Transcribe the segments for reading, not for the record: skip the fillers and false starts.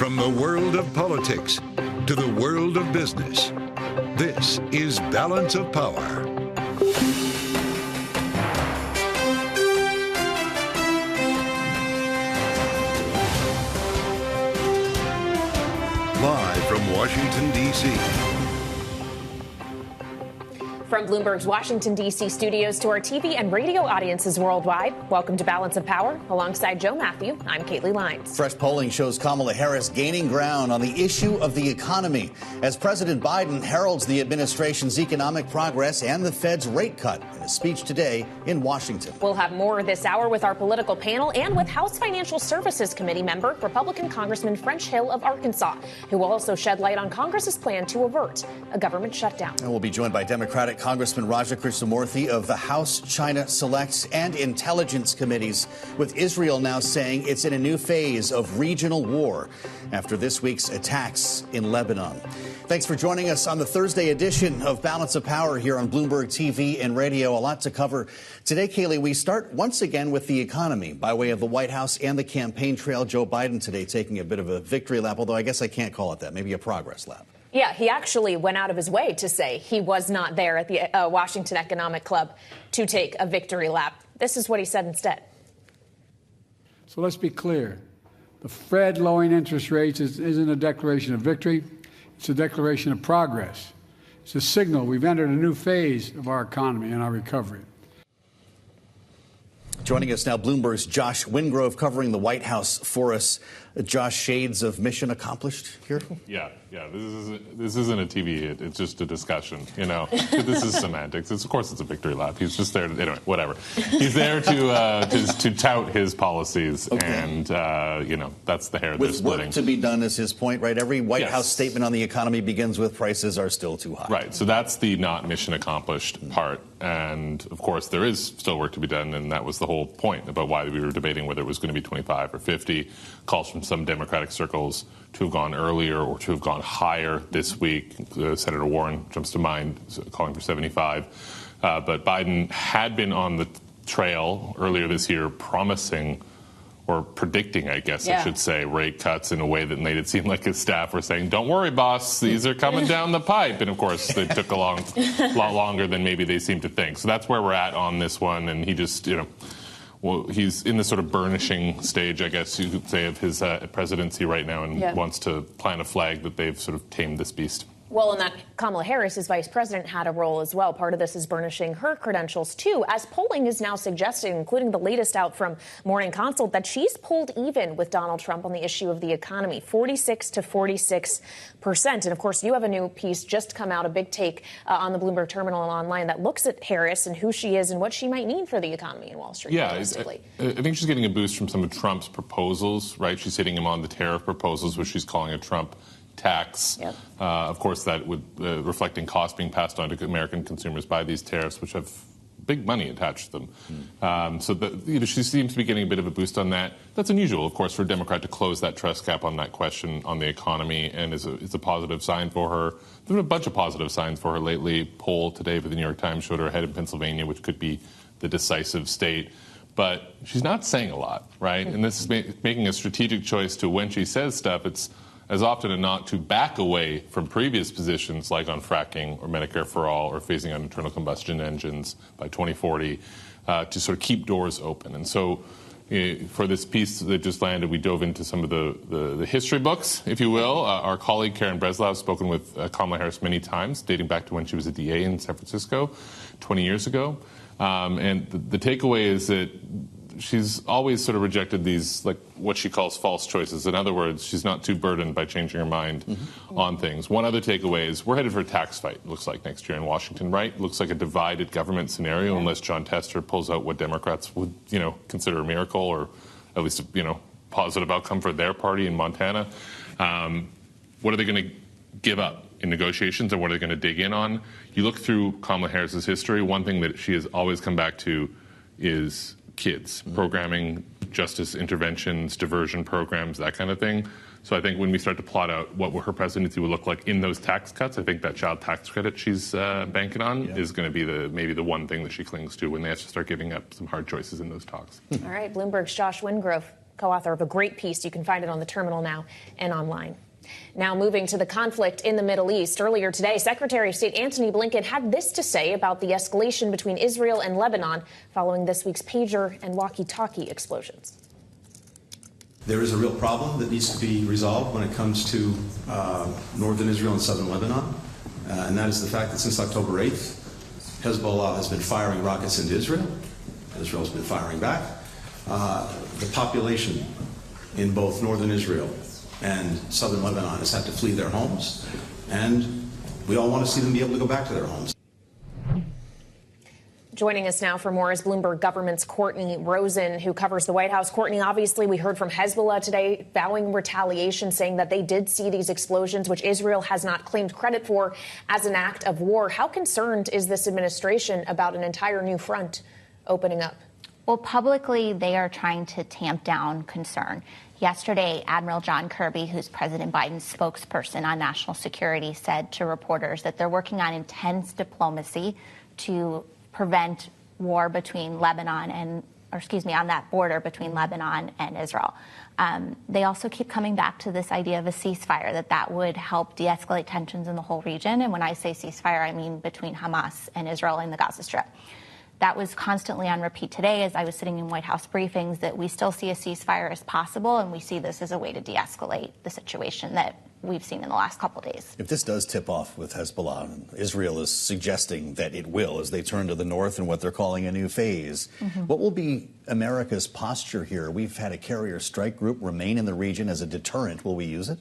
From the world of politics to the world of business, this is Balance of Power. Live from Washington, D.C. From Bloomberg's Washington, D.C. studios to our TV and radio audiences worldwide, welcome to Balance of Power. Alongside Joe Matthew, I'm Caitlin Lyons. Fresh polling shows Kamala Harris gaining ground on the issue of the economy as President Biden heralds the administration's economic progress and the Fed's rate cut in a speech today in Washington. We'll have more this hour with our political panel and with House Financial Services Committee member, Republican Congressman French Hill of Arkansas, who will also shed light on Congress's plan to avert a government shutdown. And we'll be joined by Democratic Congressman Krishnamoorthi of the House China Select and Intelligence Committees, with Israel now saying it's in a new phase of regional war after this week's attacks in Lebanon. Thanks for joining us on the Thursday edition of Balance of Power here on Bloomberg TV and radio. A lot to cover today, Kaylee. We start once again with the economy by way of the White House and the campaign trail. Joe Biden today taking a bit of a victory lap, although I guess I can't call it that, maybe a progress lap. Yeah, he actually went out of his way to say he was not there at the Washington Economic Club to take a victory lap. This is what he said instead. So let's be clear. The Fed lowering interest rates isn't a declaration of victory. It's a declaration of progress. It's a signal we've entered a new phase of our economy and our recovery. Joining us now, Bloomberg's Josh Wingrove covering the White House for us. Josh, shades of mission accomplished here? Yeah. This isn't a TV hit. It's just a discussion. This is semantics. Of course, it's a victory lap. He's just there. Anyway, whatever. He's there to tout his policies, okay. And that's the hair they're splitting. With work to be done is his point, right? Every White House statement on the economy begins with prices are still too high. Right. So that's the not mission accomplished part. And of course, there is still work to be done, and that was the whole point about why we were debating whether it was going to be 25 or 50. Calls from some Democratic circles to have gone earlier or to have gone higher this week. Senator Warren jumps to mind, calling for 75. But Biden had been on the trail earlier this year promising or predicting, I guess I should say, rate cuts in a way that made it seem like his staff were saying, don't worry, boss, these are coming down the pipe. And, of course, they took a lot longer than maybe they seemed to think. So that's where we're at on this one. And he just, well, he's in the sort of burnishing stage, I guess you could say, of his presidency right now and wants to plant a flag that they've sort of tamed this beast. Well, and that Kamala Harris, as vice president, had a role as well. Part of this is burnishing her credentials, too, as polling is now suggesting, including the latest out from Morning Consult, that she's pulled even with Donald Trump on the issue of the economy, 46 to 46%. And, of course, you have a new piece just come out, a big take on the Bloomberg terminal and online that looks at Harris and who she is and what she might mean for the economy in Wall Street. Yeah, I think she's getting a boost from some of Trump's proposals, right? She's hitting him on the tariff proposals, which she's calling a Trump tax. Yep. Of course, that would reflecting costs being passed on to American consumers by these tariffs, which have big money attached to them. So she seems to be getting a bit of a boost on that. That's unusual, of course, for a Democrat to close that trust gap on that question on the economy, and it's a positive sign for her. There's been a bunch of positive signs for her lately. Poll today for the New York Times showed her ahead in Pennsylvania, which could be the decisive state. But she's not saying a lot, right? And this is making a strategic choice to when she says stuff, it's as often as not to back away from previous positions like on fracking or Medicare for all or phasing out internal combustion engines by 2040 to sort of keep doors open. And so for this piece that just landed, we dove into some of the history books, if you will. Our colleague Karen Breslau has spoken with Kamala Harris many times, dating back to when she was a DA in San Francisco 20 years ago. And the takeaway is that she's always sort of rejected these, like what she calls false choices. In other words, she's not too burdened by changing her mind on things. One other takeaway is we're headed for a tax fight, it looks like, next year in Washington, right? Looks like a divided government scenario unless John Tester pulls out what Democrats would, consider a miracle or at least a, positive outcome for their party in Montana. What are they going to give up in negotiations, or what are they going to dig in on? You look through Kamala Harris's history, one thing that she has always come back to is kids, programming, justice interventions, diversion programs, that kind of thing. So I think when we start to plot out what her presidency would look like in those tax cuts, I think that child tax credit she's banking on is going to be maybe the one thing that she clings to when they have to start giving up some hard choices in those talks. All right, Bloomberg's Josh Wingrove co-author of a great piece. You can find it on the terminal now and online. Now moving to the conflict in the Middle East. Earlier today, Secretary of State Antony Blinken had this to say about the escalation between Israel and Lebanon following this week's pager and walkie-talkie explosions. There is a real problem that needs to be resolved when it comes to northern Israel and southern Lebanon, and that is the fact that since October 8th, Hezbollah has been firing rockets into Israel. Israel has been firing back. The population in both northern Israel and southern Lebanon has had to flee their homes, and we all want to see them be able to go back to their homes. Joining us now for more is Bloomberg government's Courtney Rosen, who covers the White House. Courtney, obviously we heard from Hezbollah today vowing retaliation, saying that they did see these explosions, which Israel has not claimed credit for, as an act of war. How concerned is this administration about an entire new front opening up? Well, publicly, they are trying to tamp down concern. Yesterday, Admiral John Kirby, who's President Biden's spokesperson on national security, said to reporters that they're working on intense diplomacy to prevent war between Lebanon and, on that border between Lebanon and Israel. They also keep coming back to this idea of a ceasefire, that would help de-escalate tensions in the whole region. And when I say ceasefire, I mean between Hamas and Israel in the Gaza Strip. That was constantly on repeat today as I was sitting in White House briefings, that we still see a ceasefire as possible, and we see this as a way to de-escalate the situation that we've seen in the last couple of days. If this does tip off with Hezbollah, Israel is suggesting that it will as they turn to the north in what they're calling a new phase. What will be America's posture here? We've had a carrier strike group remain in the region as a deterrent. Will we use it?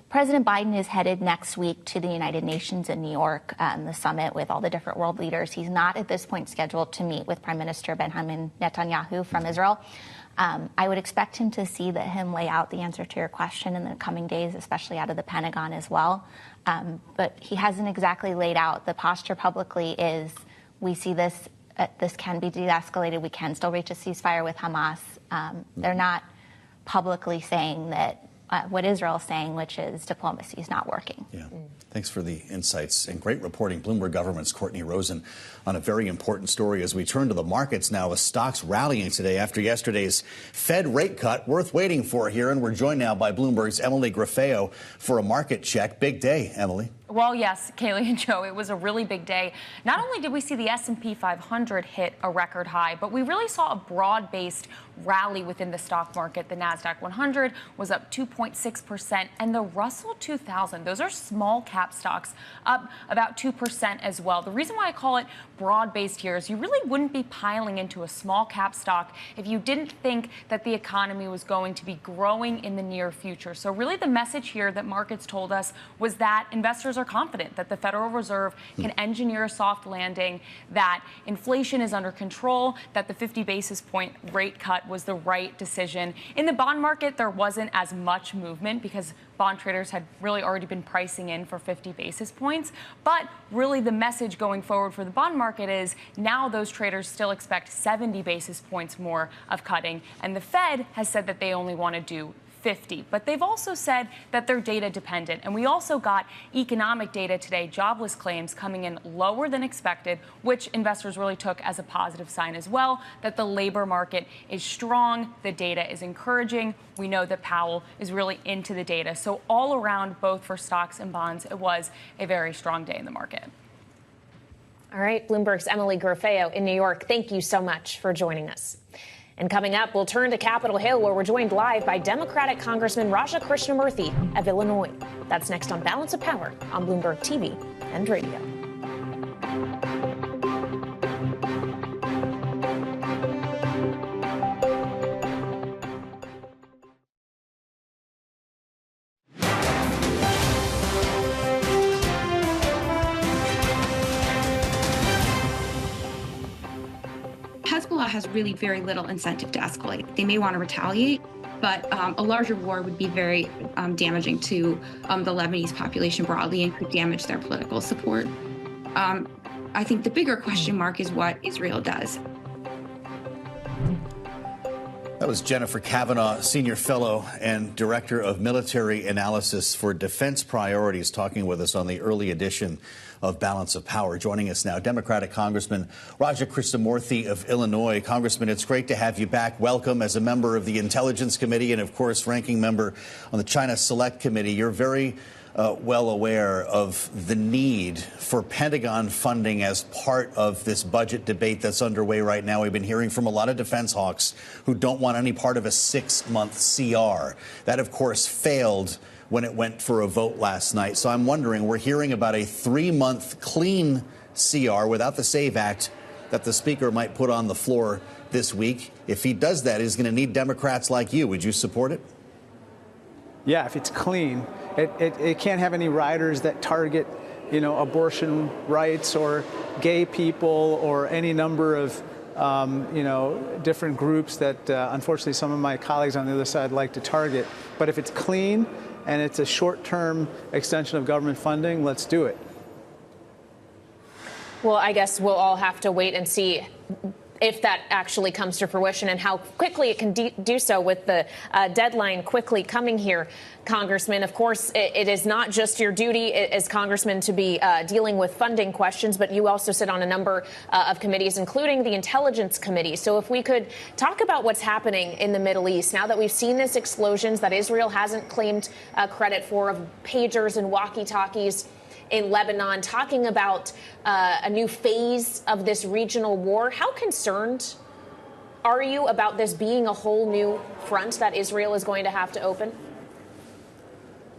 President Biden is headed next week to the United Nations in New York, the summit with all the different world leaders. He's not at this point scheduled to meet with Prime Minister Benjamin Netanyahu from Israel. I would expect him to see him lay out the answer to your question in the coming days, especially out of the Pentagon as well. But he hasn't exactly laid out. The posture publicly is we see this can be de-escalated. We can still reach a ceasefire with Hamas. They're not publicly saying that what Israel is saying, which is diplomacy is not working. Yeah. Thanks for the insights and great reporting. Bloomberg government's Courtney Rosen on a very important story as we turn to the markets now, with stocks rallying today after yesterday's Fed rate cut. Worth waiting for here, and we're joined now by Bloomberg's Emily Graffeo for a market check. Big day, Emily. Well, yes, Kaylee and Joe, it was a really big day. Not only did we see the S&P 500 hit a record high, but we really saw a broad-based rally within the stock market. The NASDAQ 100 was up 2.6%, and the Russell 2000, those are small cap stocks, up about 2% as well. The reason why I call it broad-based here is you really wouldn't be piling into a small cap stock if you didn't think that the economy was going to be growing in the near future. So really the message here that markets told us was that investors are confident that the Federal Reserve can engineer a soft landing, that inflation is under control, that the 50 basis point rate cut was the right decision. In the bond market, there wasn't as much movement because bond traders had really already been pricing in for 50 basis points. But really the message going forward for the bond market is now those traders still expect 70 basis points more of cutting. And the Fed has said that they only want to do 50. But they've also said that they're data dependent. And we also got economic data today, jobless claims coming in lower than expected, which investors really took as a positive sign as well, that the labor market is strong. The data is encouraging. We know that Powell is really into the data. So all around, both for stocks and bonds, it was a very strong day in the market. All right, Bloomberg's Emily Graffeo in New York. Thank you so much for joining us. And coming up, we'll turn to Capitol Hill, where we're joined live by Democratic Congressman Raja Krishnamoorthi of Illinois. That's next on Balance of Power on Bloomberg TV and radio. Hezbollah has really very little incentive to escalate. They may want to retaliate, but a larger war would be very damaging to the Lebanese population broadly and could damage their political support. I think the bigger question mark is what Israel does. That was Jennifer Kavanaugh, Senior Fellow and Director of Military Analysis for Defense Priorities, talking with us on the early edition of Balance of Power. Joining us now, Democratic Congressman Krishnamoorthi of Illinois. Congressman, it's great to have you back. Welcome as a member of the Intelligence Committee and, of course, ranking member on the China Select Committee. You're very well aware of the need for Pentagon funding as part of this budget debate that's underway right now. We've been hearing from a lot of defense hawks who don't want any part of a 6-month CR. That, of course, failed when it went for a vote last night. So I'm wondering, we're hearing about a 3-month clean CR without the SAVE Act that the Speaker might put on the floor this week. If he does that, he's going to need Democrats like you. Would you support it? Yeah, if it's clean. It can't have any riders that target, abortion rights or gay people or any number of, different groups that, unfortunately, some of my colleagues on the other side like to target. But if it's clean and it's a short-term extension of government funding, let's do it. Well, I guess we'll all have to wait and see if that actually comes to fruition and how quickly it can do so with the deadline quickly coming here, Congressman. Of course, it is not just your duty as Congressman to be dealing with funding questions, but you also sit on a number of committees, including the Intelligence Committee. So if we could talk about what's happening in the Middle East now that we've seen this explosions that Israel hasn't claimed credit for of pagers and walkie-talkies in Lebanon, talking about a new phase of this regional war. How concerned are you about this being a whole new front that Israel is going to have to open?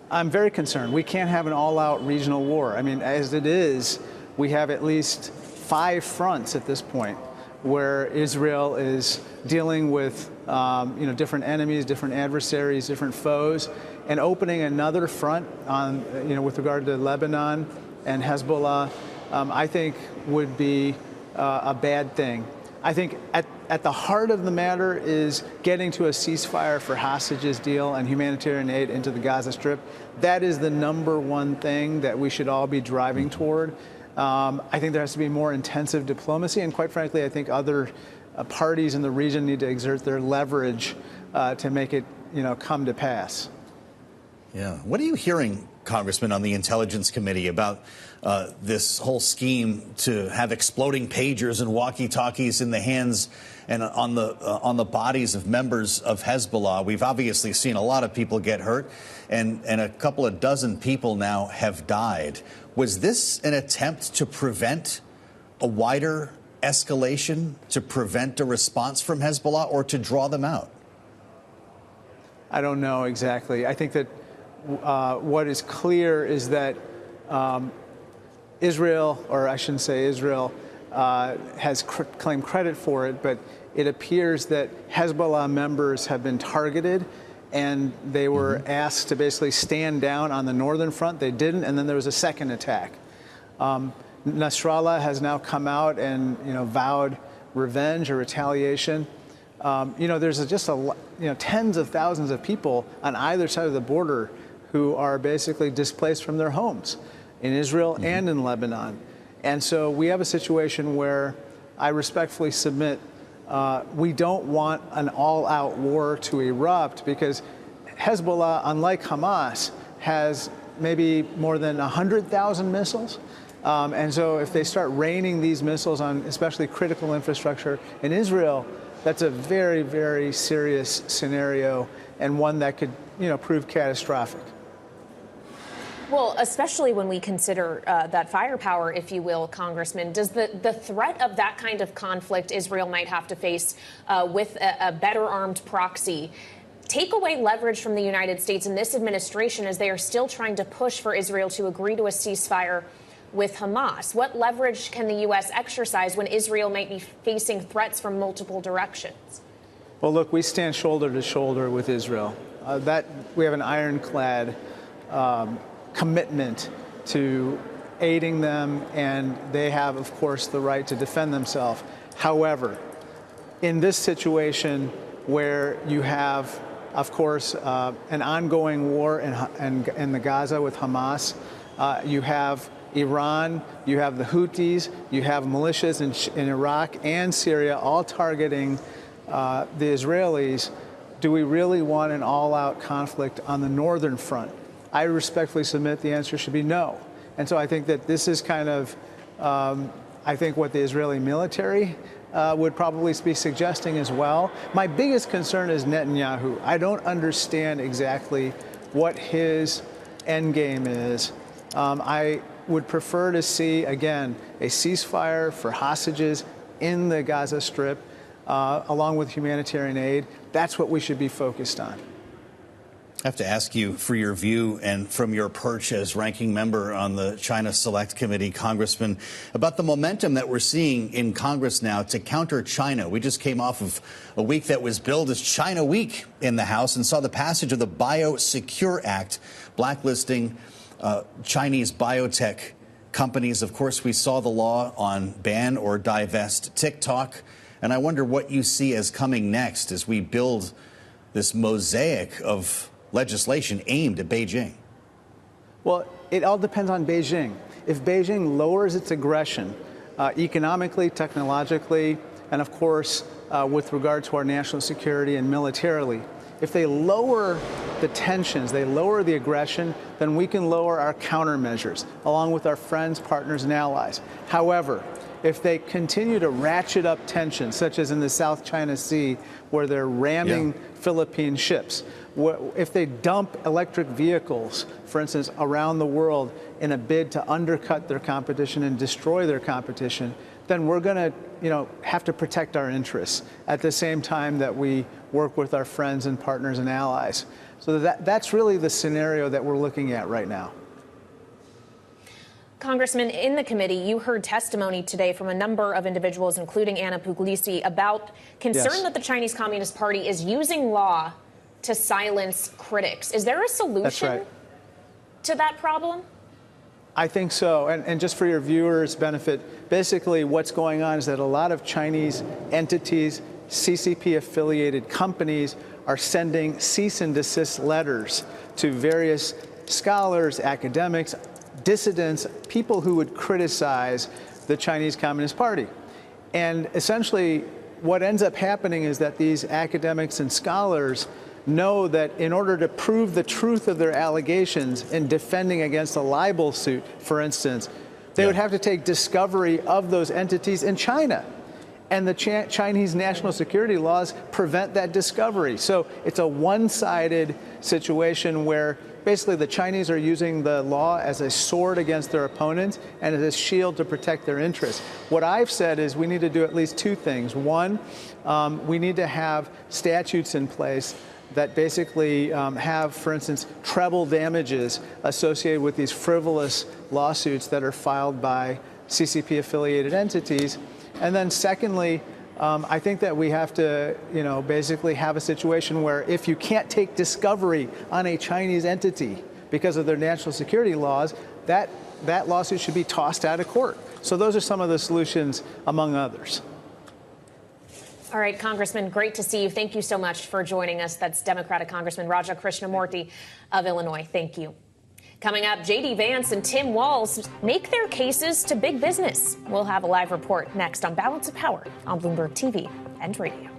I'm very concerned. We can't have an all-out regional war. I mean, as it is, we have at least 5 fronts at this point where Israel is dealing with different enemies, different adversaries, different foes, and opening another front on, with regard to Lebanon and Hezbollah, I think would be a bad thing. I think at the heart of the matter is getting to a ceasefire for hostages deal and humanitarian aid into the Gaza Strip. That is the #1 thing that we should all be driving toward. I think there has to be more intensive diplomacy, and quite frankly, I think other parties in the region need to exert their leverage to make it, come to pass. Yeah. What are you hearing, Congressman, on the Intelligence Committee about this whole scheme to have exploding pagers and walkie-talkies in the hands and on the bodies of members of Hezbollah? We've obviously seen a lot of people get hurt, and a couple of dozen people now have died. Was this an attempt to prevent a wider escalation, to prevent a response from Hezbollah, or to draw them out? I don't know exactly. I think that what is clear is that Israel, or I shouldn't say Israel, has claimed credit for it, but it appears that Hezbollah members have been targeted and they were asked to basically stand down on the northern front. They didn't, and then there was a second attack. Nasrallah has now come out and vowed revenge or retaliation. There's just tens of thousands of people on either side of the border who are basically displaced from their homes in Israel and in Lebanon. And so we have a situation where I respectfully submit we don't want an all-out war to erupt, because Hezbollah, unlike Hamas, has maybe more than 100,000 missiles. And so if they start raining these missiles on especially critical infrastructure in Israel, that's a very, very serious scenario, and one that could, prove catastrophic. Well, especially when we consider that firepower, if you will, Congressman, does the threat of that kind of conflict Israel might have to face with a better armed proxy take away leverage from the United States and this administration as they are still trying to push for Israel to agree to a ceasefire with Hamas? What leverage can the U.S. exercise when Israel might be facing threats from multiple directions? Well, look, we stand shoulder to shoulder with Israel. We have an ironclad commitment to aiding them, and they have, of course, the right to defend themselves. However, in this situation where you have, of course, an ongoing war in the Gaza with Hamas, you have Iran, you have the Houthis, you have militias in Iraq and Syria all targeting the Israelis, do we really want an all-out conflict on the northern front? I respectfully submit the answer should be no. And so I think that this is kind of, I think what the Israeli military would probably be suggesting as well. My biggest concern is Netanyahu. I don't understand exactly what his end game is. I would prefer to see, again, a ceasefire for hostages in the Gaza Strip, along with humanitarian aid. That's what we should be focused on. I have to ask you for your view and from your perch as ranking member on the China Select Committee, Congressman, about the momentum that we're seeing in Congress now to counter China. We just came off of a week that was billed as China Week in the House and saw the passage of the Biosecure Act, blacklisting Chinese biotech companies. Of course, we saw the law on ban or divest TikTok. And I wonder what you see as coming next as we build this mosaic of legislation aimed at Beijing. Well, it all depends on Beijing. If Beijing lowers its aggression economically, technologically, and of course, with regard to our national security and militarily, if they lower the tensions, they lower the aggression, then we can lower our countermeasures along with our friends, partners, and allies. However, if they continue to ratchet up tensions, such as in the South China Sea, where they're ramming Philippine ships, if they dump electric vehicles, for instance, around the world in a bid to undercut their competition and destroy their competition, then we're going to, have to protect our interests at the same time that we work with our friends and partners and allies. So that's really the scenario that we're looking at right now. Congressman, in the committee, you heard testimony today from a number of individuals, including Anna Puglisi, about concern that the Chinese Communist Party is using law to silence critics. Is there a solution to that problem? I think so. And just for your viewers' benefit, basically what's going on is that a lot of Chinese entities, CCP-affiliated companies, are sending cease and desist letters to various scholars, academics, dissidents, people who would criticize the Chinese Communist Party. And essentially, what ends up happening is that these academics and scholars know that in order to prove the truth of their allegations in defending against a libel suit, for instance, they would have to take discovery of those entities in China. And the Chinese national security laws prevent that discovery. So it's a one-sided situation where basically the Chinese are using the law as a sword against their opponents and as a shield to protect their interests. What I've said is we need to do at least two things. One, we need to have statutes in place that basically have, for instance, treble damages associated with these frivolous lawsuits that are filed by CCP-affiliated entities. And then secondly, I think that we have to, basically have a situation where if you can't take discovery on a Chinese entity because of their national security laws, that lawsuit should be tossed out of court. So those are some of the solutions, among others. All right, Congressman, great to see you. Thank you so much for joining us. That's Democratic Congressman Raja Krishnamoorthi of Illinois. Thank you. Coming up, J.D. Vance and Tim Walz make their cases to big business. We'll have a live report next on Balance of Power on Bloomberg TV and radio.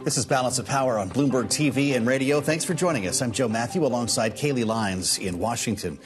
This is Balance of Power on Bloomberg TV and radio. Thanks for joining us. I'm Joe Matthew alongside Kaylee Lyons in Washington.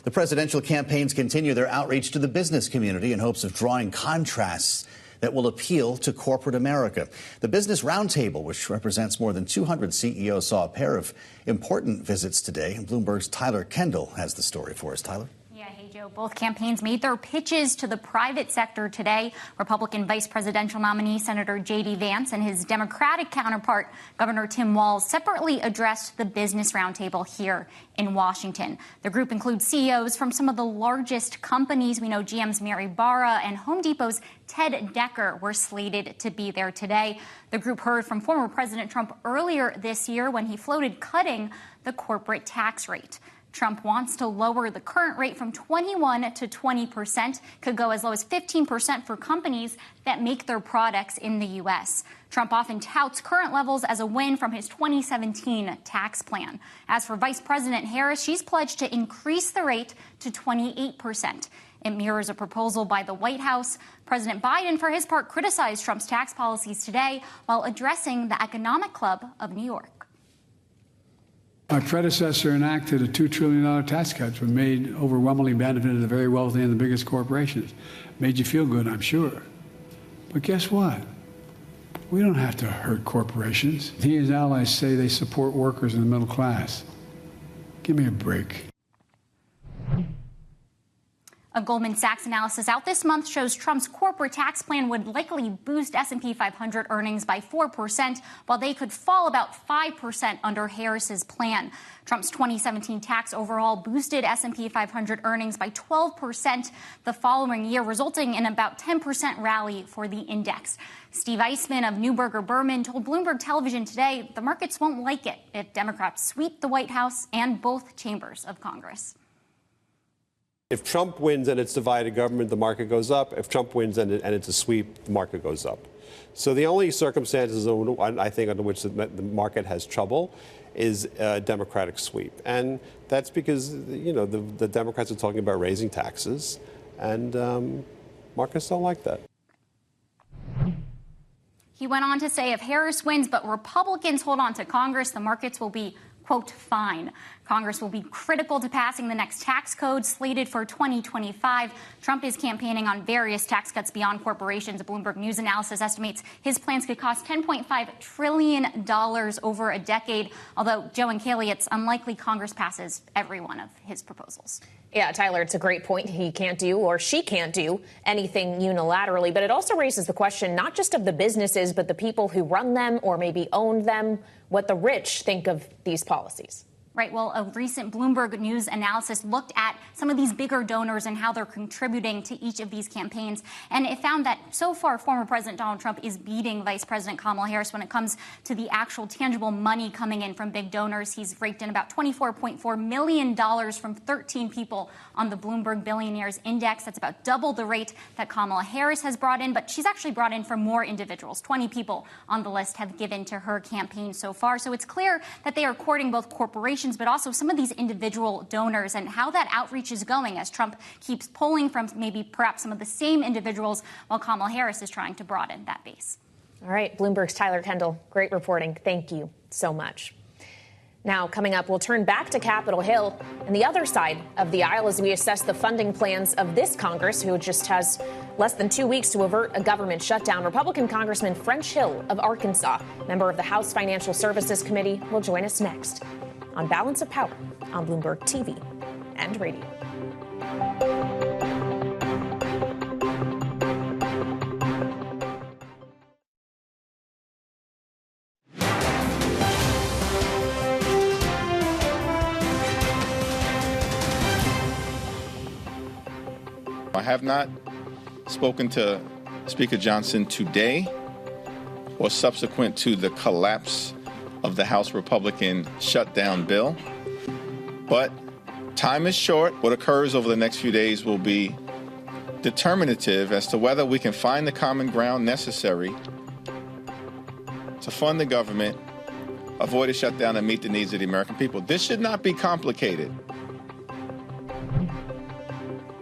The presidential campaigns continue their outreach to the business community in hopes of drawing contrasts that will appeal to corporate America. The Business Roundtable, which represents more than 200 CEOs, saw a pair of important visits today. And Bloomberg's Tyler Kendall has the story for us. Tyler? Hey, Joe, both campaigns made their pitches to the private sector today. Republican vice presidential nominee Senator J.D. Vance and his Democratic counterpart, Governor Tim Walz, separately addressed the Business Roundtable here in Washington. The group includes CEOs from some of the largest companies. We know GM's Mary Barra and Home Depot's Ted Decker were slated to be there today. The group heard from former President Trump earlier this year when he floated cutting the corporate tax rate. Trump wants to lower the current rate from 21 to 20%, could go as low as 15% for companies that make their products in the U.S. Trump often touts current levels as a win from his 2017 tax plan. As for Vice President Harris, she's pledged to increase the rate to 28%. It mirrors a proposal by the White House. President Biden, for his part, criticized Trump's tax policies today while addressing the Economic Club of New York. My predecessor enacted a $2 trillion tax cut, which made overwhelmingly benefited the very wealthy and the biggest corporations. Made you feel good, I'm sure. But guess what? We don't have to hurt corporations. He and his allies say they support workers in the middle class. Give me a break. A Goldman Sachs analysis out this month shows Trump's corporate tax plan would likely boost S&P 500 earnings by 4%, while they could fall about 5% under Harris's plan. Trump's 2017 tax overall boosted S&P 500 earnings by 12% the following year, resulting in about 10% rally for the index. Steve Eisman of Neuberger Berman told Bloomberg Television today the markets won't like it if Democrats sweep the White House and both chambers of Congress. If Trump wins and it's divided government, the market goes up. If Trump wins and it's a sweep, the market goes up. So the only circumstances, I think, under which the market has trouble is a Democratic sweep. And that's because, you know, the Democrats are talking about raising taxes, and markets don't like that. He went on to say if Harris wins but Republicans hold on to Congress, the markets will be, quote, fine. Congress will be critical to passing the next tax code slated for 2025. Trump is campaigning on various tax cuts beyond corporations. A Bloomberg News analysis estimates his plans could cost $10.5 trillion over a decade, although Joe and Kaylee, it's unlikely Congress passes every one of his proposals. Yeah, Tyler, it's a great point. He can't do, or she can't do, anything unilaterally. But it also raises the question not just of the businesses, but the people who run them or maybe own them, what the rich think of these policies. Right. Well, a recent Bloomberg News analysis looked at some of these bigger donors and how they're contributing to each of these campaigns. And it found that so far, former President Donald Trump is beating Vice President Kamala Harris when it comes to the actual tangible money coming in from big donors. He's raked in about $24.4 million from 13 people on the Bloomberg Billionaires Index. That's about double the rate that Kamala Harris has brought in. But she's actually brought in from more individuals. 20 people on the list have given to her campaign so far. So it's clear that they are courting both corporations, but also some of these individual donors, and how that outreach is going as Trump keeps polling from maybe perhaps some of the same individuals while Kamala Harris is trying to broaden that base. All right. Bloomberg's Tyler Kendall. Great reporting. Thank you so much. Now, coming up, we'll turn back to Capitol Hill and the other side of the aisle as we assess the funding plans of this Congress, who just has less than 2 weeks to avert a government shutdown. Republican Congressman French Hill of Arkansas, member of the House Financial Services Committee, will join us next on Balance of Power on Bloomberg TV and radio. I have not spoken to Speaker Johnson today or subsequent to the collapse of the House Republican shutdown bill. But time is short. What occurs over the next few days will be determinative as to whether we can find the common ground necessary to fund the government, avoid a shutdown, and meet the needs of the American people. This should not be complicated.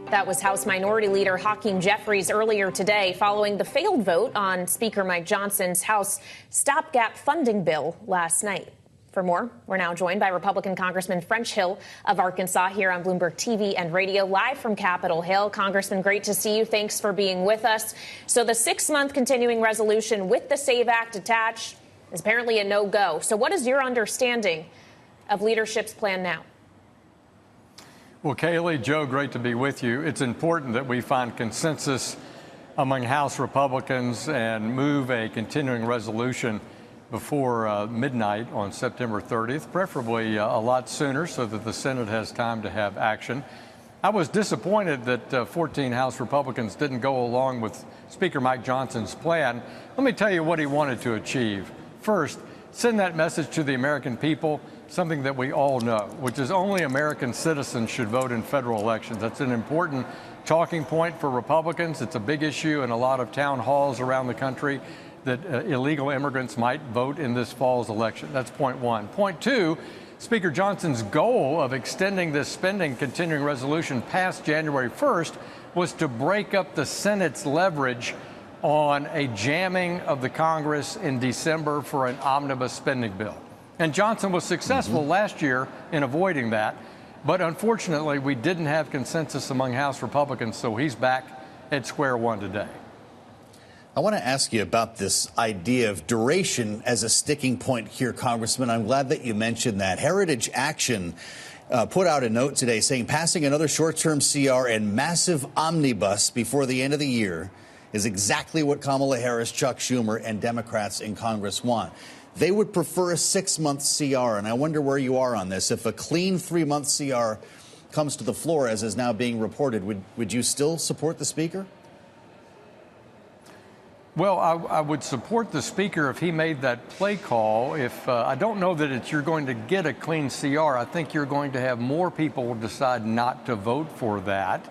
That was House Minority Leader Hakeem Jeffries earlier today following the failed vote on Speaker Mike Johnson's House stopgap funding bill last night. For more, we're now joined by Republican Congressman French Hill of Arkansas here on Bloomberg TV and radio, live from Capitol Hill. Congressman, great to see you. Thanks for being with us. So the 6-month continuing resolution with the SAVE Act attached is apparently a no-go. So what is your understanding of leadership's plan now? Well, Kaylee, Joe, great to be with you. It's important that we find consensus among House Republicans and move a continuing resolution before midnight on September 30th, preferably a lot sooner so that the Senate has time to have action. I was disappointed that 14 House Republicans didn't go along with Speaker Mike Johnson's plan. Let me tell you what he wanted to achieve. First, send that message to the American people, something that we all know, which is only American citizens should vote in federal elections. That's an important talking point for Republicans. It's a big issue in a lot of town halls around the country that illegal immigrants might vote in this fall's election. That's point one. Point two, Speaker Johnson's goal of extending this spending continuing resolution past January 1st was to break up the Senate's leverage on a jamming of the Congress in December for an omnibus spending bill. And Johnson was successful last year in avoiding that. But unfortunately, we didn't have consensus among House Republicans, so he's back at square one today. I want to ask you about this idea of duration as a sticking point here, Congressman. I'm glad that you mentioned that. Heritage Action put out a note today saying passing another short-term CR and massive omnibus before the end of the year is exactly what Kamala Harris, Chuck Schumer, and Democrats in Congress want. They would prefer a 6-month CR, and I wonder where you are on this. If a clean 3-month CR comes to the floor, as is now being reported, would you still support the Speaker? Well, I would support the Speaker if he made that play call. If I don't know that you're going to get a clean CR. I think you're going to have more people decide not to vote for that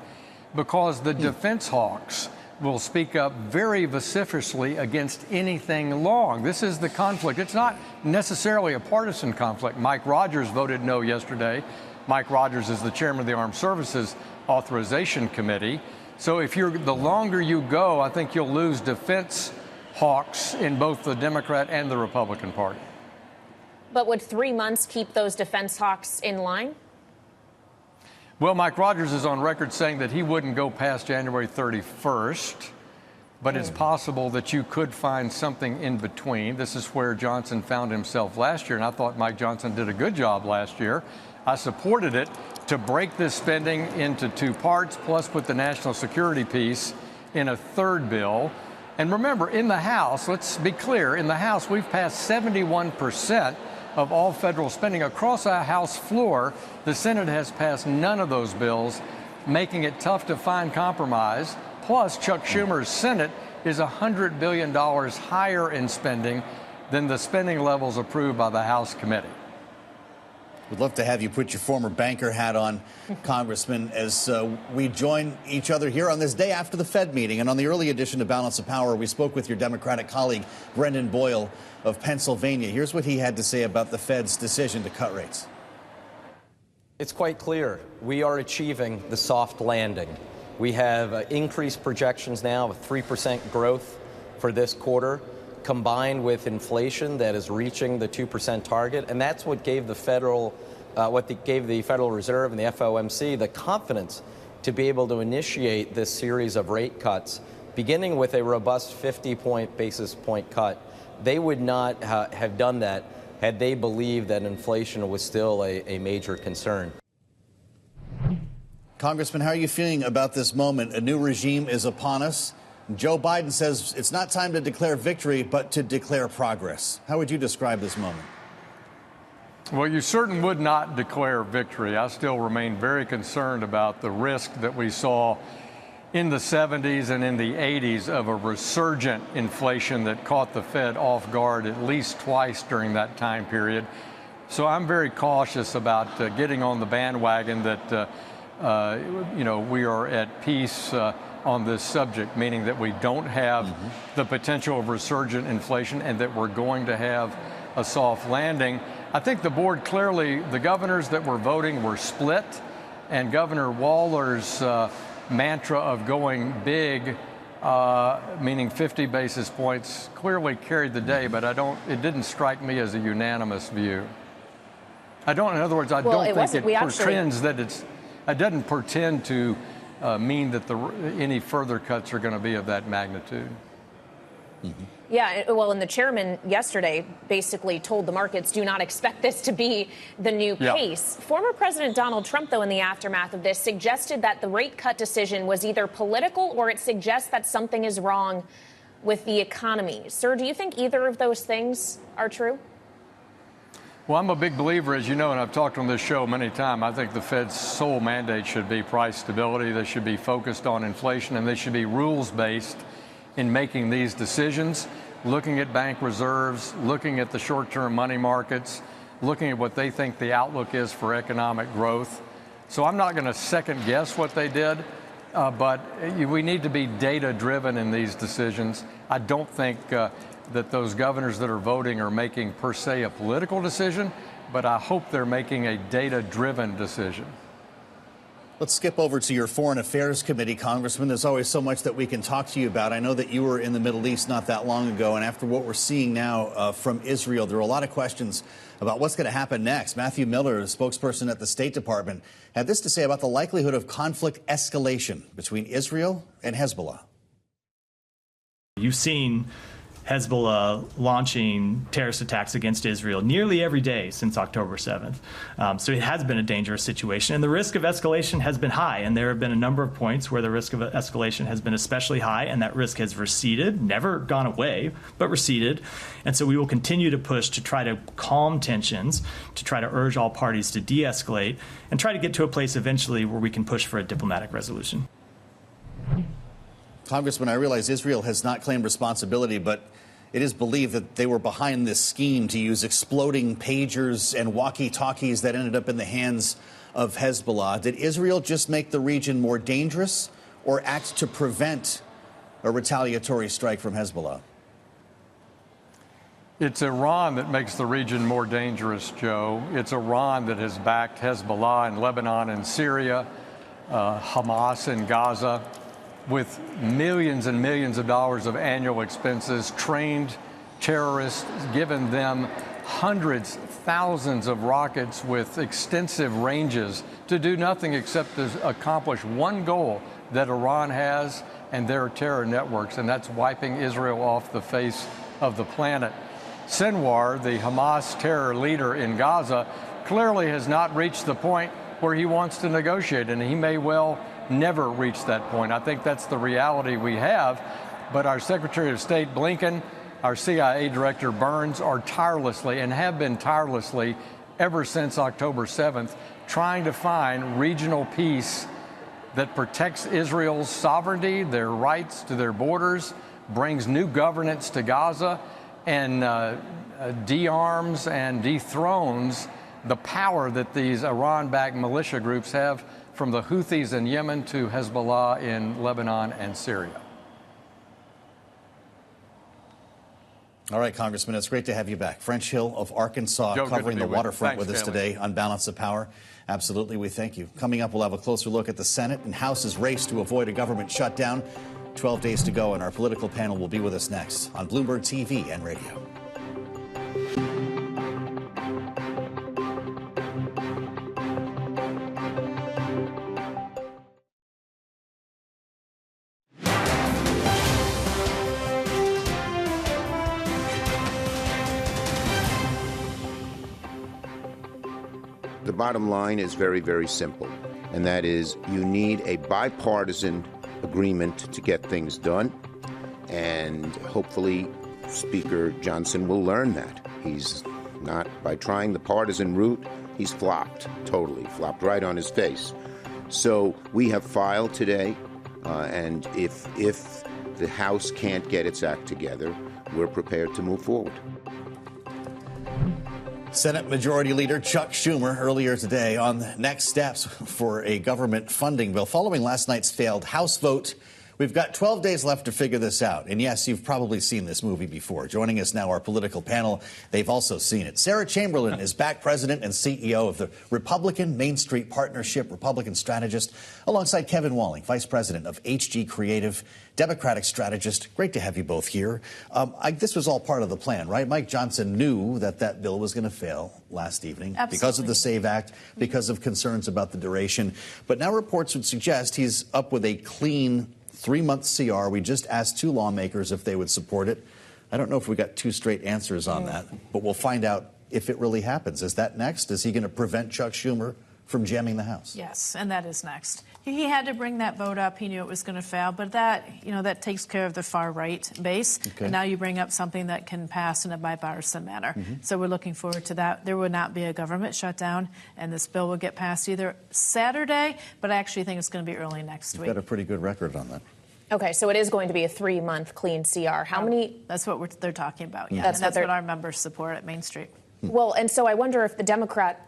because the defense hawks will speak up very vociferously against anything long. This is the conflict. It's not necessarily a partisan conflict. Mike Rogers voted no yesterday. Mike Rogers is the chairman of the Armed Services Authorization Committee. So if the longer you go, I think you'll lose defense hawks in both the Democrat and the Republican Party. But would 3 months keep those defense hawks in line? Well, Mike Rogers is on record saying that he wouldn't go past January 31st, but it's possible that you could find something in between. This is where Johnson found himself last year, and I thought Mike Johnson did a good job last year. I supported it to break this spending into 2 parts, plus put the national security piece in a third bill. And remember, in the House, let's be clear, in the House, we've passed 71% of all federal spending across our House floor. The Senate has passed none of those bills, making it tough to find compromise. Plus, Chuck Schumer's Senate is $100 billion higher in spending than the spending levels approved by the House committee. We'd love to have you put your former banker hat on, Congressman, as we join each other here on this day after the Fed meeting. And on the early edition of Balance of Power, we spoke with your Democratic colleague, Brendan Boyle of Pennsylvania. Here's what he had to say about the Fed's decision to cut rates. It's quite clear. We are achieving the soft landing. We have increased projections now of 3% growth for this quarter, combined with inflation that is reaching the 2% target. And that's what gave the Federal Reserve and the FOMC the confidence to be able to initiate this series of rate cuts, beginning with a robust 50 basis point cut. They would not have done that had they believed that inflation was still a major concern. Congressman, how are you feeling about this moment? A new regime is upon us. Joe Biden says it's not time to declare victory, but to declare progress. How would you describe this moment? Well, you certainly would not declare victory. I still remain very concerned about the risk that we saw in the 70s and in the 80s of a resurgent inflation that caught the Fed off guard at least twice during that time period. So I'm very cautious about getting on the bandwagon that, we are at peace on this subject, meaning that we don't have the potential of resurgent inflation and that we're going to have a soft landing. I think the board clearly, the governors that were voting were split, and Governor Waller's mantra of going big, meaning 50 basis points, clearly carried the day, but it didn't strike me as a unanimous view. In other words, I don't think it portends that it doesn't portend to mean that any further cuts are going to be of that magnitude. Yeah, well, and the chairman yesterday basically told the markets, do not expect this to be the new pace. Former President Donald Trump, though, in the aftermath of this, suggested that the rate cut decision was either political or it suggests that something is wrong with the economy. Sir, do you think either of those things are true? Well, I'm a big believer, as you know, and I've talked on this show many times. I think the Fed's sole mandate should be price stability. They should be focused on inflation, and they should be rules-based in making these decisions. looking at bank reserves, looking at the short-term money markets, looking at what they think the outlook is for economic growth. So I'm not going to second guess what they did, but we need to be data-driven in these decisions. I don't think that those governors that are voting are making per se a political decision, but I hope they're making a data-driven decision. Let's skip over to your Foreign Affairs Committee, Congressman. There's always so much that we can talk to you about. I know that you were in the Middle East not that long ago, and after what we're seeing now from Israel, there are a lot of questions about what's going to happen next. Matthew Miller, the spokesperson at the State Department, had this to say about the likelihood of conflict escalation between Israel and Hezbollah. You've seen Hezbollah launching terrorist attacks against Israel nearly every day since October 7th. So it has been a dangerous situation, and the risk of escalation has been high. And there have been a number of points where the risk of escalation has been especially high, and that risk has receded, never gone away, but receded. And so we will continue to push to try to calm tensions, to try to urge all parties to de-escalate, and try to get to a place eventually where we can push for a diplomatic resolution. Congressman, I realize Israel has not claimed responsibility, but it is believed that they were behind this scheme to use exploding pagers and walkie-talkies that ended up in the hands of Hezbollah. Did Israel just make the region more dangerous or act to prevent a retaliatory strike from Hezbollah? It's Iran that makes the region more dangerous, Joe. It's Iran that has backed Hezbollah in Lebanon and Syria, Hamas in Gaza, with millions and millions of dollars of annual expenses, trained terrorists, given them hundreds, thousands of rockets with extensive ranges to do nothing except to accomplish one goal that Iran has and their terror networks, and that's wiping Israel off the face of the planet. Sinwar, the Hamas terror leader in Gaza, clearly has not reached the point where he wants to negotiate, and he may well never reach that point. I think that's the reality we have. But our Secretary of State Blinken, our CIA Director Burns are tirelessly and have been tirelessly ever since October 7th trying to find regional peace that protects Israel's sovereignty, their rights to their borders, brings new governance to Gaza, and de-arms and dethrones the power that these Iran-backed militia groups have, from the Houthis in Yemen to Hezbollah in Lebanon and Syria. All right, Congressman, it's great to have you back. French Hill of Arkansas, Joe, covering the waterfront Thanks, with us today on Balance of Power. Absolutely, we thank you. Coming up, we'll have a closer look at the Senate and House's race to avoid a government shutdown. 12 days to go, and our political panel will be with us next on Bloomberg TV and radio. The bottom line is very, very simple, and that is you need a bipartisan agreement to get things done, and hopefully Speaker Johnson will learn that. He's not, by trying the partisan route, he's flopped, totally flopped right on his face. So we have filed today, and if the House can't get its act together, we're prepared to move forward. Senate Majority Leader Chuck Schumer earlier today on the next steps for a government funding bill. Following last night's failed House vote, we've got 12 days left to figure this out. And yes, you've probably seen this movie before. Joining us now, our political panel. They've also seen it. Sarah Chamberlain is back president and CEO of the Republican Main Street Partnership, Republican strategist, alongside Kevin Walling, vice president of HG Creative, Democratic strategist. Great to have you both here. This was all part of the plan, right? Mike Johnson knew that that bill was going to fail last evening. Absolutely. Because of the SAVE Act, because of concerns about the duration. But now reports would suggest he's up with a clean 3-month CR. We just asked 2 lawmakers if they would support it. I don't know if we got 2 straight answers on that, but we'll find out if it really happens. Is that next? Is he going to prevent Chuck Schumer from jamming the House? Yes, and that is next. He had to bring that vote up. He knew it was going to fail, but that, that takes care of the far right base. Okay. And now you bring up something that can pass in a bipartisan manner. So we're looking forward to that. There will not be a government shutdown, and this bill will get passed either Saturday, but I actually think it's going to be early next week. You've got a pretty good record on that. Okay, so it is going to be a 3-month clean CR. How many? That's what they're talking about. Yeah, That's what our members support at Main Street. Well, and so I wonder if the Democrats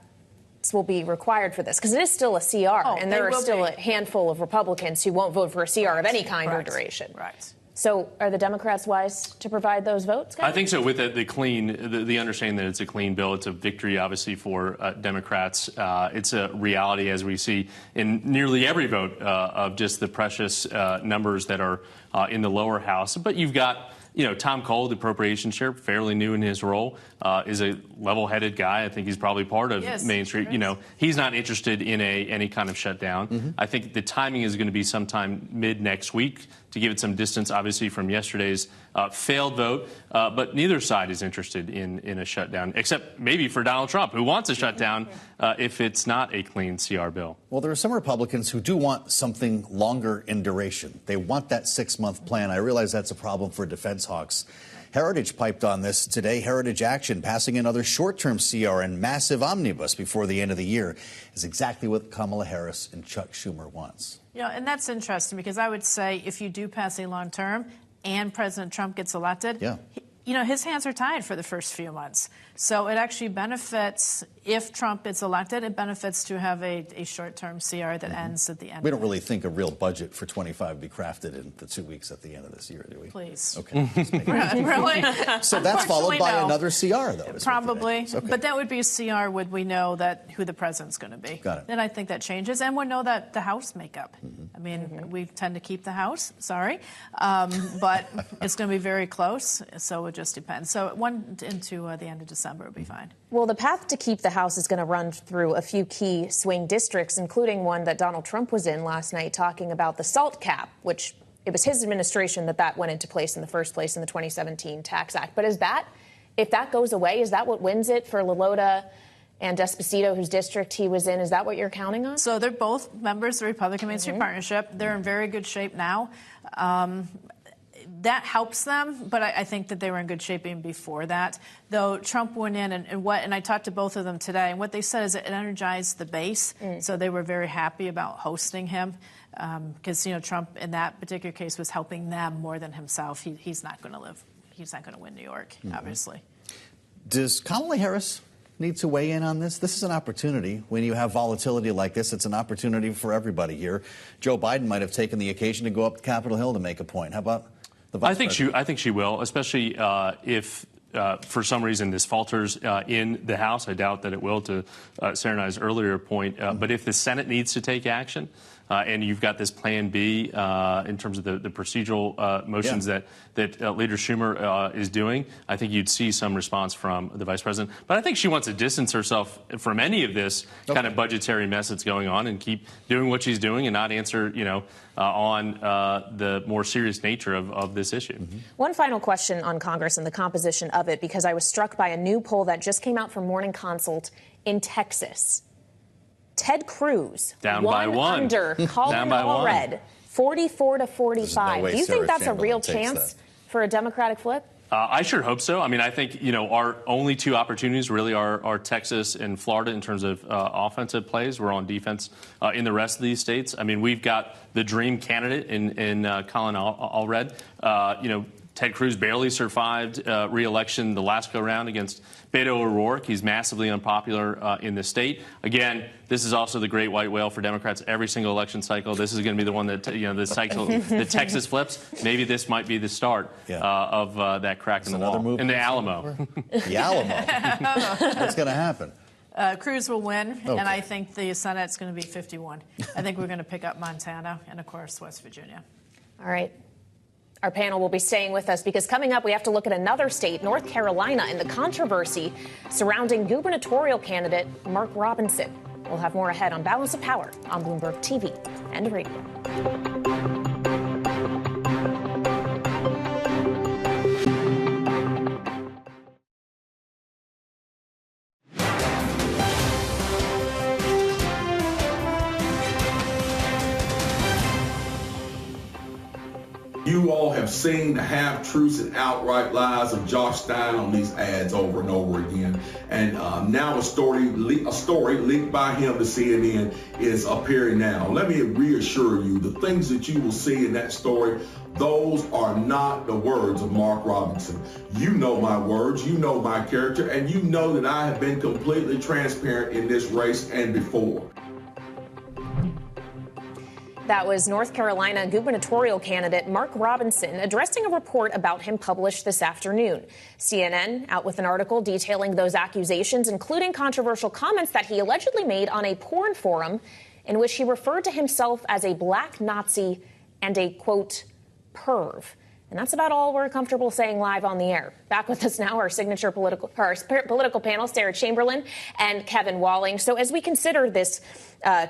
will be required for this, because it is still a CR, and there are still a handful of Republicans who won't vote for a CR of any kind or duration. Right. So are the Democrats wise to provide those votes, guys? I think so. With the clean, the understanding that it's a clean bill, it's a victory, obviously, for Democrats. It's a reality, as we see in nearly every vote, of just the precious numbers that are in the lower house. But you've got, Tom Cole, the appropriations chair, fairly new in his role, is a level-headed guy. I think he's probably part of Main Street. He's not interested in any kind of shutdown. I think the timing is going to be sometime mid next week to give it some distance, obviously, from yesterday's failed vote. But neither side is interested in a shutdown, except maybe for Donald Trump, who wants a shutdown if it's not a clean CR bill. Well, there are some Republicans who do want something longer in duration. They want that 6-month plan. I realize that's a problem for defense hawks. Heritage piped on this today. Heritage Action passing another short-term CR and massive omnibus before the end of the year is exactly what Kamala Harris and Chuck Schumer wants. And that's interesting, because I would say if you do pass a long-term and President Trump gets elected, his hands are tied for the first few months. So it actually benefits, if Trump is elected, it benefits to have a short-term CR that ends at the end. We don't really think a real budget for 25 be crafted in the 2 weeks at the end of this year, do we? Please. Okay. Really? So that's followed by another CR, though. Probably. Okay. But that would be a CR would we know who the president's going to be. Got it. Then I think that changes. And we'll know that the House makeup. I mean, we tend to keep the House, sorry. But it's going to be very close, so it just depends. So 1 into the end of December will be fine. Well, the path to keep the House is going to run through a few key swing districts, including one that Donald Trump was in last night, talking about the SALT cap, which it was his administration that went into place in the first place in the 2017 Tax Act. But if that goes away, is that what wins it for Lolota and Esposito, whose district he was in? Is that what you're counting on? So they're both members of the Republican Main Street Partnership. They're in very good shape now. That helps them, but I think that they were in good shape even before that. Though Trump went in and I talked to both of them today, and what they said is it energized the base. So they were very happy about hosting him because Trump in that particular case was helping them more than himself. He's not going to win New York, obviously. Does Kamala Harris need to weigh in on this? This is an opportunity. When you have volatility like this, it's an opportunity for everybody here. Joe Biden might have taken the occasion to go up to Capitol Hill to make a point. How about the Vice President? I think she will, especially if for some reason this falters in the House. I doubt that it will, to Sarah and I's earlier point. But if the Senate needs to take action, and you've got this Plan B in terms of the procedural motions that Leader Schumer is doing, I think you'd see some response from the Vice President. But I think she wants to distance herself from any of this kind of budgetary mess that's going on and keep doing what she's doing and not answer, on the more serious nature of this issue. One final question on Congress and the composition of it, because I was struck by a new poll that just came out from Morning Consult in Texas. Ted Cruz down by one under Colin Allred, 44 to 45. Do you think that's a real chance for a Democratic flip? I sure hope so. I mean, I think, our only two opportunities really are Texas and Florida in terms of offensive plays. We're on defense in the rest of these states. I mean, we've got the dream candidate in Colin Allred. Ted Cruz barely survived re-election the last go-round against Beto O'Rourke. He's massively unpopular in the state. Again, this is also the great white whale for Democrats every single election cycle. This is going to be the one that, the cycle that Texas flips. Maybe this might be the start of that crack in the wall. In the Alamo. The Alamo. What's going to happen? Cruz will win, and I think the Senate's going to be 51. I think we're going to pick up Montana and, of course, West Virginia. All right. Our panel will be staying with us because coming up, we have to look at another state, North Carolina, and the controversy surrounding gubernatorial candidate Mark Robinson. We'll have more ahead on Balance of Power on Bloomberg TV and radio. you all have seen the half-truths and outright lies of Josh Stein on these ads over and over again. And now a story leaked by him to CNN is appearing now. Let me reassure you, the things that you will see in that story, those are not the words of Mark Robinson. You know my words, you know my character, and you know that I have been completely transparent in this race and before. That was North Carolina gubernatorial candidate Mark Robinson addressing a report about him published this afternoon. CNN out with an article detailing those accusations, including controversial comments that he allegedly made on a porn forum in which he referred to himself as a black Nazi and a, quote, perv. And that's about all we're comfortable saying live on the air. Back with us now, our political panel, Sarah Chamberlain and Kevin Walling. So as we consider this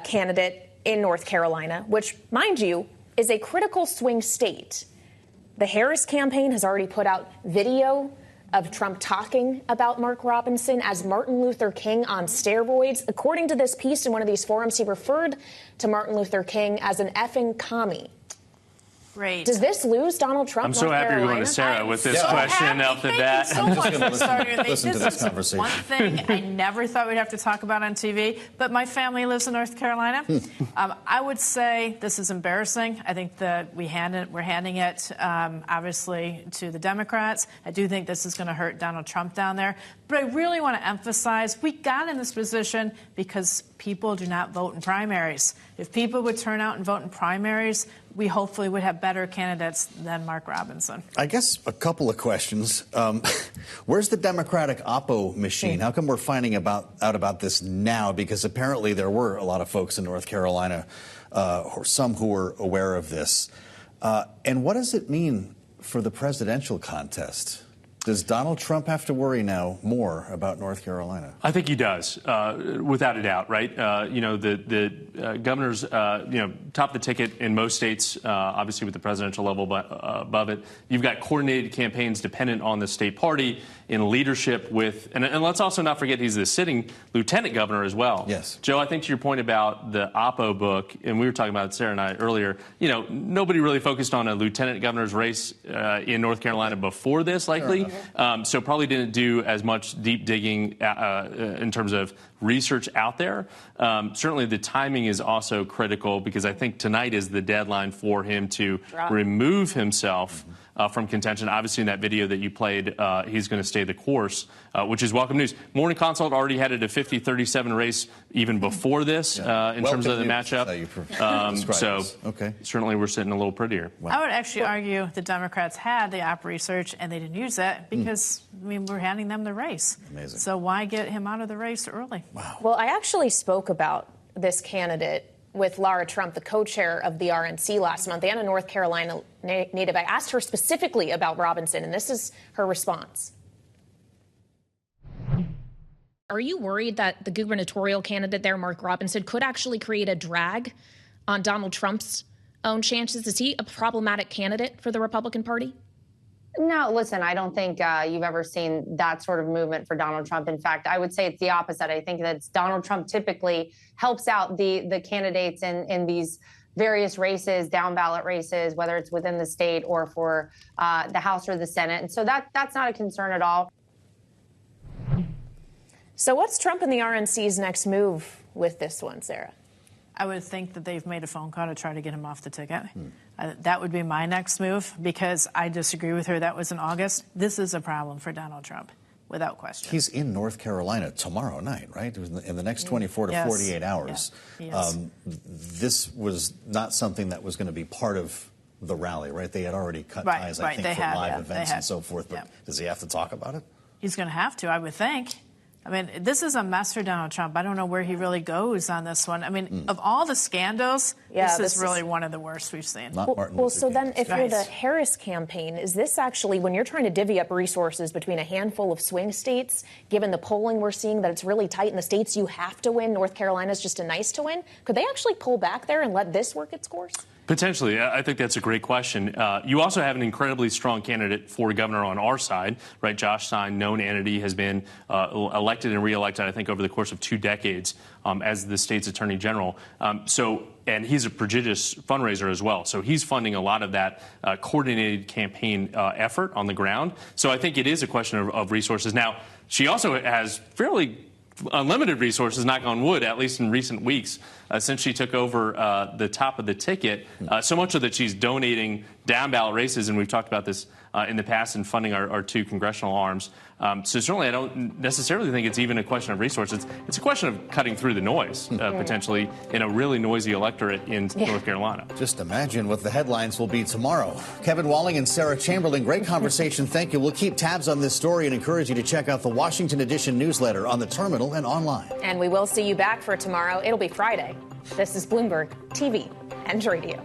candidate in North Carolina, which, mind you, is a critical swing state, the Harris campaign has already put out video of Trump talking about Mark Robinson as Martin Luther King on steroids. According to this piece in one of these forums, he referred to Martin Luther King as an effing commie. Great. Does this lose Donald Trump? I'm so happy you're going to Sarah with this question off the bat. Thank you so much for starting with me. Listen to this conversation. One thing I never thought we'd have to talk about on TV, but my family lives in North Carolina. I would say this is embarrassing. I think that we're handing it, obviously, to the Democrats. I do think this is going to hurt Donald Trump down there. But I really want to emphasize we got in this position because people do not vote in primaries. If people would turn out and vote in primaries, we hopefully would have better candidates than Mark Robinson. I guess a couple of questions. Where's the Democratic Oppo machine? How come we're finding out about this now? Because apparently there were a lot of folks in North Carolina, or some who were aware of this. And what does it mean for the presidential contest? Does Donald Trump have to worry now more about North Carolina? I think he does, without a doubt, right? The governors, top the ticket in most states, obviously with the presidential level above it. You've got coordinated campaigns dependent on the state party in leadership with, and let's also not forget he's the sitting lieutenant governor as well. Yes. Joe, I think to your point about the Oppo book, and we were talking about it, Sarah and I earlier, nobody really focused on a lieutenant governor's race in North Carolina before this, likely. So probably didn't do as much deep digging in terms of research out there. Certainly the timing is also critical because I think tonight is the deadline for him to remove himself from contention. Obviously in that video that you played, he's going to stay the course, which is welcome news. Morning Consult already had it a 50-37 race even before this in terms of the matchup. So certainly we're sitting a little prettier. I would actually argue the Democrats had the op research and they didn't use that because, we're handing them the race. Amazing. So why get him out of the race early? Wow. Well, I actually spoke about this candidate with Laura Trump, the co-chair of the RNC last month, and a North Carolina native. I asked her specifically about Robinson, and this is her response. Are you worried that the gubernatorial candidate there, Mark Robinson, could actually create a drag on Donald Trump's own chances? Is he a problematic candidate for the Republican Party? No, listen, I don't think you've ever seen that sort of movement for Donald Trump. In fact, I would say it's the opposite. I think that Donald Trump typically helps out the candidates in these various races, down ballot races, whether it's within the state or for the House or the Senate. And so that's not a concern at all. So what's Trump and the RNC's next move with this one, Sarah? I would think that they've made a phone call to try to get him off the ticket. That would be my next move because I disagree with her. That was in August. This is a problem for Donald Trump, without question. He's in North Carolina tomorrow night, right? In the next 24 to 48 hours. Yeah. This was not something that was going to be part of the rally, right? They had already cut ties, I think, for live events and so forth. But does he have to talk about it? He's going to have to, I would think. This is a mess for Donald Trump. I don't know where he really goes on this one. Of all the scandals, this is really one of the worst we've seen. Well, so then if you're the Harris campaign, is this actually, when you're trying to divvy up resources between a handful of swing states, given the polling we're seeing that it's really tight in the states you have to win, North Carolina's just a nice to win, could they actually pull back there and let this work its course? Potentially. I think that's a great question. You also have an incredibly strong candidate for governor on our side, right? Josh Stein, known entity, has been elected and reelected, I think, over the course of 2 decades as the state's attorney general. And he's a prodigious fundraiser as well. So he's funding a lot of that coordinated campaign effort on the ground. So I think it is a question of resources. Now, she also has fairly unlimited resources, knock on wood, at least in recent weeks, since she took over the top of the ticket. So much so that she's donating down ballot races, and we've talked about this in the past, and funding our 2 congressional arms. So certainly I don't necessarily think it's even a question of resources. It's a question of cutting through the noise, potentially, in a really noisy electorate in North Carolina. Just imagine what the headlines will be tomorrow. Kevin Walling and Sarah Chamberlain, great conversation. Thank you. We'll keep tabs on this story and encourage you to check out the Washington Edition newsletter on the terminal and online. And we will see you back for tomorrow. It'll be Friday. This is Bloomberg TV and Radio.